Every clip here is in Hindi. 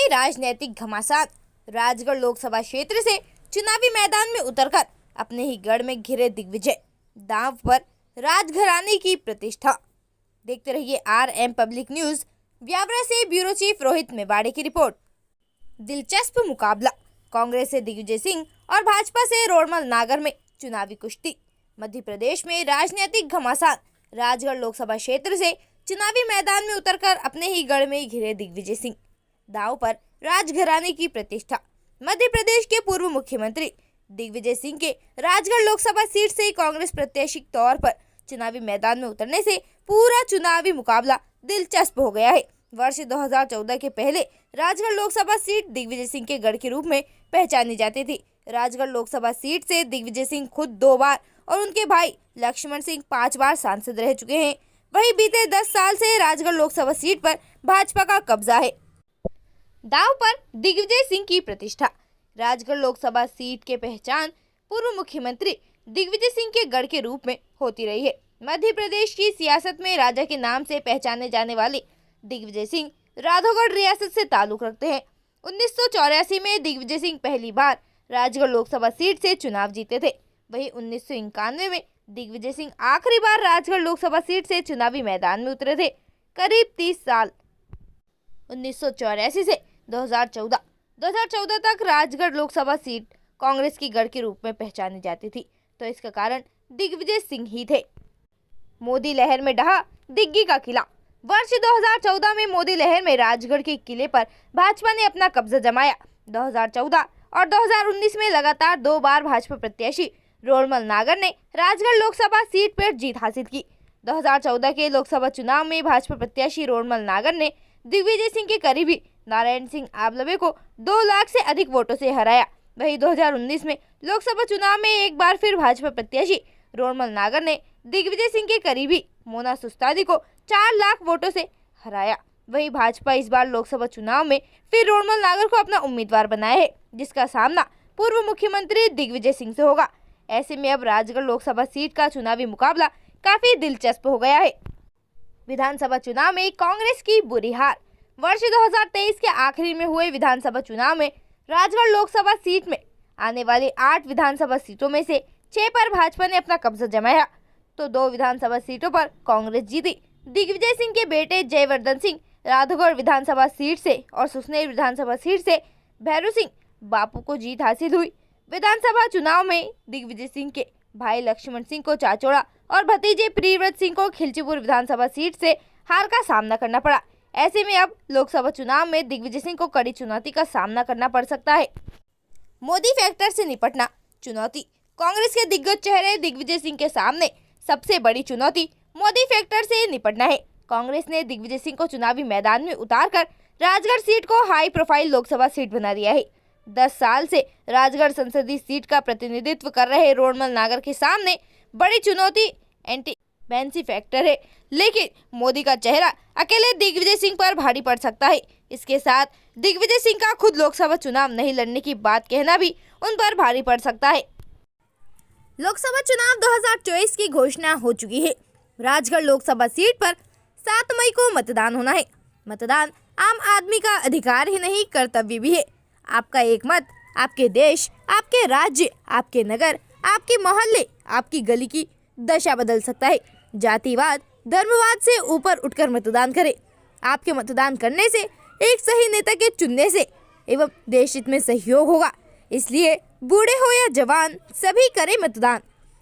में राजनीतिक घमासान। राजगढ़ लोकसभा क्षेत्र से चुनावी मैदान में उतरकर अपने ही गढ़ में घिरे दिग्विजय, दांव पर राजघराने की प्रतिष्ठा। देखते रहिए RM पब्लिक न्यूज। ब्यावरा से ब्यूरो चीफ रोहित मेवाड़े की रिपोर्ट। दिलचस्प मुकाबला, कांग्रेस से दिग्विजय सिंह और भाजपा से रोड़मल नागर में चुनावी कुश्ती। मध्य प्रदेश में राजनीतिक घमासान। राजगढ़ लोकसभा क्षेत्र से चुनावी मैदान में उतरकर अपने ही गढ़ में घिरे दिग्विजय सिंह, दांव पर राजघराने की प्रतिष्ठा। मध्य प्रदेश के पूर्व मुख्यमंत्री दिग्विजय सिंह के राजगढ़ लोकसभा सीट से कांग्रेस प्रत्याशी के तौर पर चुनावी मैदान में उतरने से पूरा चुनावी मुकाबला दिलचस्प हो गया है। वर्ष 2014 के पहले राजगढ़ लोकसभा सीट दिग्विजय सिंह के गढ़ के रूप में पहचानी जाती थी। राजगढ़ लोकसभा सीट से दिग्विजय सिंह खुद 2 बार और उनके भाई लक्ष्मण सिंह 5 बार सांसद रह चुके हैं। वहीं बीते 10 साल से राजगढ़ लोकसभा सीट पर भाजपा का कब्जा है। दांव पर दिग्विजय सिंह की प्रतिष्ठा। राजगढ़ लोकसभा सीट के पहचान पूर्व मुख्यमंत्री दिग्विजय सिंह के गढ़ के रूप में होती रही है। मध्य प्रदेश की सियासत में राजा के नाम से पहचाने जाने वाले दिग्विजय सिंह राधौगढ़ रियासत से ताल्लुक रखते हैं। 1984 में दिग्विजय सिंह पहली बार राजगढ़ लोकसभा सीट से चुनाव जीते थे। वहीं 1991 में दिग्विजय सिंह आखिरी बार राजगढ़ लोकसभा सीट से चुनावी मैदान में उतरे थे। करीब 30 साल 1984 से 2014 तक राजगढ़ लोकसभा सीट कांग्रेस की गढ़ के रूप में पहचानी जाती थी, तो इसका कारण दिग्विजय सिंह ही थे। मोदी लहर में ढहा दिग्गी का किला। वर्ष 2014 में मोदी लहर में राजगढ़ के किले पर भाजपा ने अपना कब्जा जमाया। 2014 और 2019 में लगातार 2 बार भाजपा प्रत्याशी रोड़मल नागर ने राजगढ़ लोकसभा सीट पर जीत हासिल की। 2014 के लोकसभा चुनाव में भाजपा प्रत्याशी रोड़मल नागर ने दिग्विजय सिंह के करीबी नारायण सिंह आबलवे को 2 लाख से अधिक वोटों से हराया। वहीं 2019 में लोकसभा चुनाव में एक बार फिर भाजपा प्रत्याशी रोड़मल नागर ने दिग्विजय सिंह के करीबी मोना सुस्तादी को 4 लाख वोटों से हराया। वहीं भाजपा इस बार लोकसभा चुनाव में फिर रोड़मल नागर को अपना उम्मीदवार बनाया है, जिसका सामना पूर्व मुख्यमंत्री दिग्विजय सिंह से होगा। ऐसे में अब राजगढ़ लोकसभा सीट का चुनावी मुकाबला काफी दिलचस्प हो गया है। विधानसभा चुनाव में कांग्रेस की बुरी हार। वर्ष 2023 के आखिरी में हुए विधानसभा चुनाव में राजगढ़ लोकसभा सीट में आने वाली 8 विधानसभा सीटों में से 6 पर भाजपा ने अपना कब्जा जमाया, तो 2 विधानसभा सीटों पर कांग्रेस जीती। दिग्विजय सिंह के बेटे जयवर्धन सिंह राधौगढ़ विधानसभा सीट से और सुसनेर विधानसभा सीट से भैरू सिंह बापू को जीत हासिल हुई। विधानसभा चुनाव में दिग्विजय सिंह के भाई लक्ष्मण सिंह को चाचौड़ा और भतीजे प्रियव्रत सिंह को खिलचीपुर विधानसभा सीट से हार का सामना करना पड़ा। ऐसे में अब लोकसभा चुनाव में दिग्विजय सिंह को कड़ी चुनौती का सामना करना पड़ सकता है। मोदी फैक्टर से निपटना चुनौती। कांग्रेस के दिग्गज चेहरे दिग्विजय सिंह के सामने सबसे बड़ी चुनौती मोदी फैक्टर से निपटना है। कांग्रेस ने दिग्विजय सिंह को चुनावी मैदान में उतारकर राजगढ़ सीट को हाई प्रोफाइल लोकसभा सीट बना दिया है। 10 साल से राजगढ़ संसदीय सीट का प्रतिनिधित्व कर रहे रोड़मल नागर के सामने बड़ी चुनौती एंटी बैंसी फैक्टर है, लेकिन मोदी का चेहरा अकेले दिग्विजय सिंह पर भारी पड़ सकता है। इसके साथ दिग्विजय सिंह का खुद लोकसभा चुनाव नहीं लड़ने की बात कहना भी उन पर भारी पड़ सकता है। लोकसभा चुनाव 2024 की घोषणा हो चुकी है। राजगढ़ लोकसभा सीट पर 7 मई को मतदान होना है। मतदान आम आदमी का अधिकार ही नहीं, कर्तव्य भी है। आपका एक मत आपके देश, आपके राज्य, आपके नगर, आपके मोहल्ले, आपकी गली की दशा बदल सकता है। जातिवाद, धर्मवाद से ऊपर उठकर मतदान करें। आपके मतदान करने से, एक सही नेता के चुनने से एवं देश हित में सहयोग होगा। इसलिए बूढ़े हो या जवान सभी करें मतदान।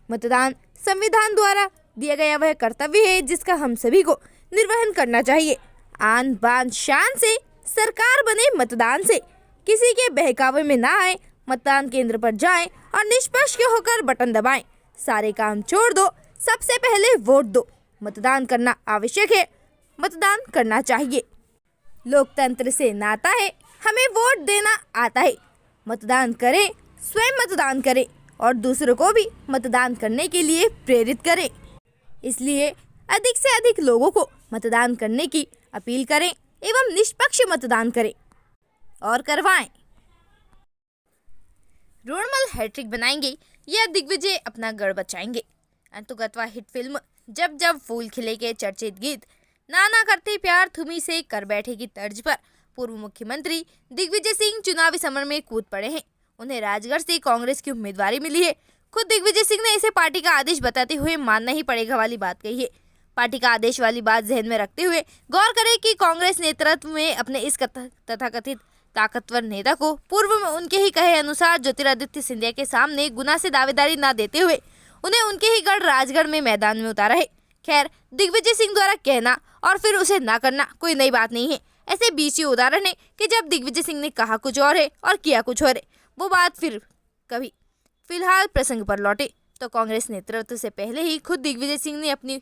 मतदान संविधान द्वारा दिया गया वह कर्तव्य है जिसका हम सभी को निर्वहन करना चाहिए। आन बान शान से सरकार बने, मतदान से किसी के बहकावे में ना आए। मतदान केंद्र पर जाएं और निष्पक्ष होकर बटन दबाएं। सारे काम छोड़ दो, सबसे पहले वोट दो। मतदान करना आवश्यक है, मतदान करना चाहिए। लोकतंत्र से नाता है, हमें वोट देना आता है। मतदान करें, स्वयं मतदान करें और दूसरों को भी मतदान करने के लिए प्रेरित करें। इसलिए अधिक से अधिक लोगों को मतदान करने की अपील करें एवं निष्पक्ष मतदान करें और करवाएं। रोड़मल हैट्रिक बनाएंगे या दिग्विजय अपना गढ़ बचाएंगे? अंतुगतवा हिट फिल्म जब जब फूल खिले के चर्चित गीत नाना करते प्यार तुम्ही से कर बैठे की तर्ज पर पूर्व मुख्यमंत्री दिग्विजय सिंह चुनावी समर में कूद पड़े हैं। उन्हें राजगढ़ से कांग्रेस की उम्मीदवारी मिली है। खुद दिग्विजय सिंह ने इसे पार्टी का आदेश बताते हुए मानना ही पड़ेगा वाली बात कही है। पार्टी का आदेश वाली बात जहन में रखते हुए गौर करें कि कांग्रेस नेतृत्व में अपने इस तथाकथित ताकतवर नेता को पूर्व में उनके ही कहे अनुसार ज्योतिरादित्य सिंधिया के सामने गुना से दावेदारी न देते हुए उन्हें उनके ही गढ़ राजगढ़ में मैदान में उतारा है। खैर, दिग्विजय सिंह द्वारा कहना और फिर उसे ना करना कोई नई बात नहीं है। ऐसे बीच ही उदाहरण है कि जब दिग्विजय सिंह ने कहा कुछ और है और किया कुछ और है, वो बात फिर कभी। फिलहाल प्रसंग पर लौटे तो कांग्रेस नेतृत्व से पहले ही खुद दिग्विजय सिंह ने अपनी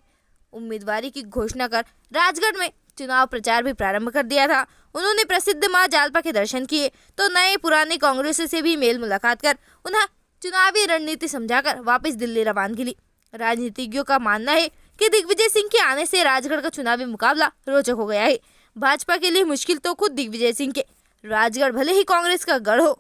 उम्मीदवारी की घोषणा कर राजगढ़ में चुनाव प्रचार भी प्रारंभ कर दिया था। उन्होंने प्रसिद्ध मां जालपा के दर्शन किए तो नए पुराने कांग्रेस से भी मेल मुलाकात कर उन्हें चुनावी रणनीति समझाकर वापस दिल्ली रवानगी ली। राजनीतिज्ञों का मानना है कि दिग्विजय सिंह के आने से राजगढ़ का चुनावी मुकाबला रोचक हो गया है। भाजपा के लिए मुश्किल तो खुद दिग्विजय सिंह के। राजगढ़ भले ही कांग्रेस का गढ़ हो,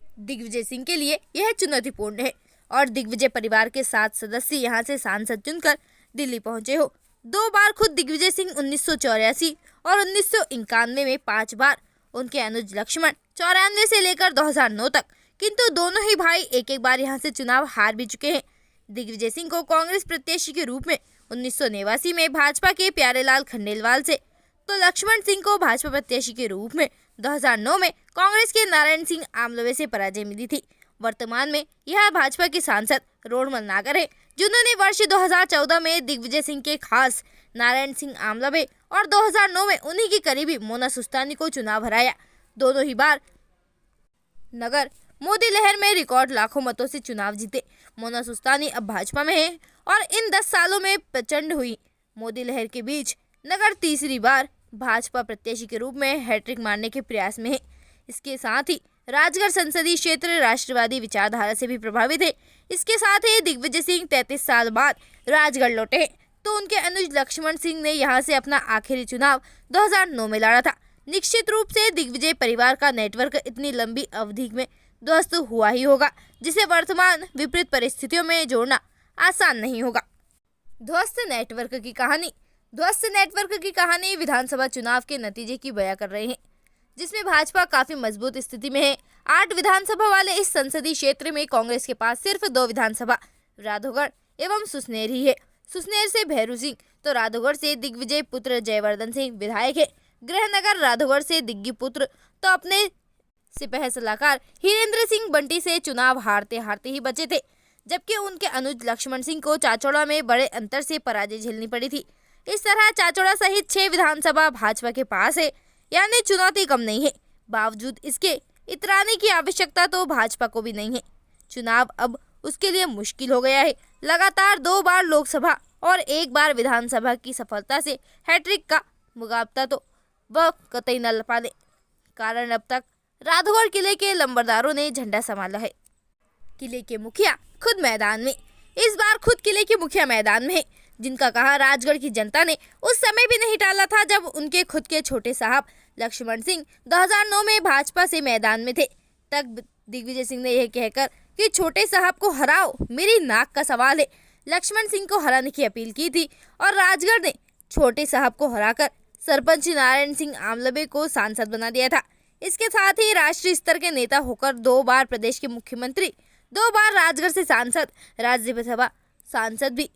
दिग्विजय सिंह के लिए यह चुनौतीपूर्ण है और दिग्विजय परिवार के 7 सदस्य यहां से सांसद चुनकर दिल्ली पहुंचे हो। 2 बार खुद दिग्विजय सिंह 1984 और 1991 में 5 बार, उनके अनुज लक्ष्मण 94 से लेकर 2009 तक, किंतु दोनों ही भाई एक बार यहां से चुनाव हार भी चुके हैं। दिग्विजय सिंह को कांग्रेस प्रत्याशी के रूप में 1989 में भाजपा के प्यारेलाल खंडेलवाल से, तो लक्ष्मण सिंह को भाजपा प्रत्याशी के रूप में 2009 में कांग्रेस के नारायण सिंह आमलवे से पराजय मिली थी। वर्तमान में यह भाजपा के सांसद रोडमल नागर है, जिन्होंने वर्ष 2014 में दिग्विजय सिंह के खास नारायण सिंह आमलवे और 2009 में उन्हीं की करीबी मोना सुस्तानी को चुनाव हराया। दोनों ही बार नगर मोदी लहर में रिकॉर्ड लाखों मतों से चुनाव जीते। मोना सुस्तानी अब भाजपा में है और इन 10 सालों में प्रचंड हुई मोदी लहर के बीच नगर तीसरी बार भाजपा प्रत्याशी के रूप में हैट्रिक मारने के प्रयास में है। इसके साथ ही राजगढ़ संसदीय क्षेत्र राष्ट्रवादी विचारधारा से भी प्रभावित है। इसके साथ ही दिग्विजय सिंह 33 साल बाद राजगढ़ लौटे हैं, तो उनके अनुज लक्ष्मण सिंह ने यहां से अपना आखिरी चुनाव 2009 में लड़ा था। निश्चित रूप से दिग्विजय परिवार का नेटवर्क इतनी लंबी अवधि में ध्वस्त हुआ ही होगा, जिसे वर्तमान विपरीत परिस्थितियों में जोड़ना आसान नहीं होगा। ध्वस्त नेटवर्क की कहानी विधानसभा चुनाव के नतीजे की बयां कर रहे हैं, जिसमें भाजपा काफी मजबूत स्थिति में है। 8 विधानसभा वाले इस संसदीय क्षेत्र में कांग्रेस के पास सिर्फ 2 विधानसभा राधौगढ़ एवं सुसनेर ही है। सुसनेर से भैरू सिंह तो राधौगढ़ से दिग्विजय पुत्र जयवर्धन सिंह विधायक है। गृहनगर राधौगढ़ से दिग्गी पुत्र तो अपने सिपह सलाहकार हीरेंद्र सिंह बंटी से चुनाव हारते हारते ही बचे थे, जबकि उनके अनुज लक्ष्मण सिंह को चाचौड़ा में बड़े अंतर से पराजय झेलनी पड़ी थी। इस तरह चाचौड़ा सहित 6 विधानसभा भाजपा के पास है, यानी चुनौती कम नहीं है। बावजूद इसके इतराने की आवश्यकता तो भाजपा को भी नहीं है। चुनाव अब उसके लिए मुश्किल हो गया है। लगातार 2 बार लोकसभा और 1 बार विधानसभा की सफलता से हैट्रिक का मुकाबला तो वह कतई न पाले, कारण अब तक राधौगढ़ किले के लंबरदारों ने झंडा संभाला है। किले के मुखिया खुद मैदान में, इस बार खुद किले के मुखिया मैदान में है, जिनका कहा राजगढ़ की जनता ने उस समय भी नहीं टाला था जब उनके खुद के छोटे साहब लक्ष्मण सिंह 2009 में भाजपा से मैदान में थे। तब दिग्विजय सिंह ने यह कहकर कि छोटे साहब को हराओ, मेरी नाक का सवाल है, लक्ष्मण सिंह को हराने की अपील की थी और राजगढ़ ने छोटे साहब को हराकर सरपंच नारायण सिंह आमलवे को सांसद बना दिया था। इसके साथ ही राष्ट्रीय स्तर के नेता होकर 2 बार प्रदेश के मुख्यमंत्री, 2 बार राजगढ़ से सांसद, राज्यसभा सांसद भी,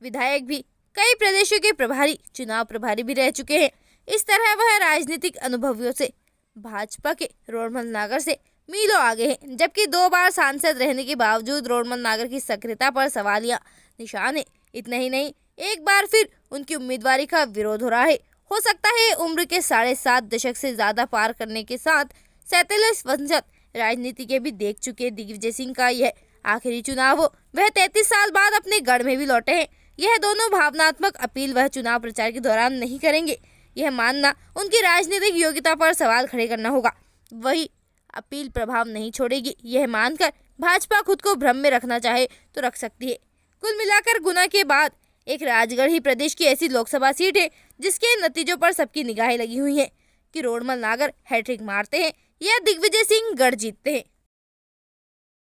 विधायक भी, कई प्रदेशों के प्रभारी, चुनाव प्रभारी भी रह चुके हैं। इस तरह वह राजनीतिक अनुभवियों से भाजपा के रोडमल नागर से मीलों आगे हैं, जबकि 2 बार सांसद रहने के बावजूद रोडमल नागर की सक्रियता पर सवालिया निशान है। इतना ही नहीं, एक बार फिर उनकी उम्मीदवारी का विरोध हो रहा है। हो सकता है उम्र के 7.5 दशक से ज्यादा पार करने के साथ 47 वंशज राजनीति के भी देख चुके दिग्विजय सिंह का यह आखिरी चुनाव हो। वह 33 साल बाद अपने गढ़ में भी लौटे हैं। यह दोनों भावनात्मक अपील वह चुनाव प्रचार के दौरान नहीं करेंगे। यह मानना उनकी राजनीतिक योग्यता पर सवाल खड़े करना होगा। वही अपील प्रभाव नहीं छोड़ेगी, यह मानकर भाजपा खुद को भ्रम में रखना चाहे तो रख सकती है। कुल मिलाकर गुना के बाद एक राजगढ़ ही प्रदेश की ऐसी लोकसभा सीट है जिसके नतीजों पर सबकी निगाहें लगी हुई हैं कि रोडमल नागर हैट्रिक मारते हैं या दिग्विजय सिंह गढ़ जीतते हैं।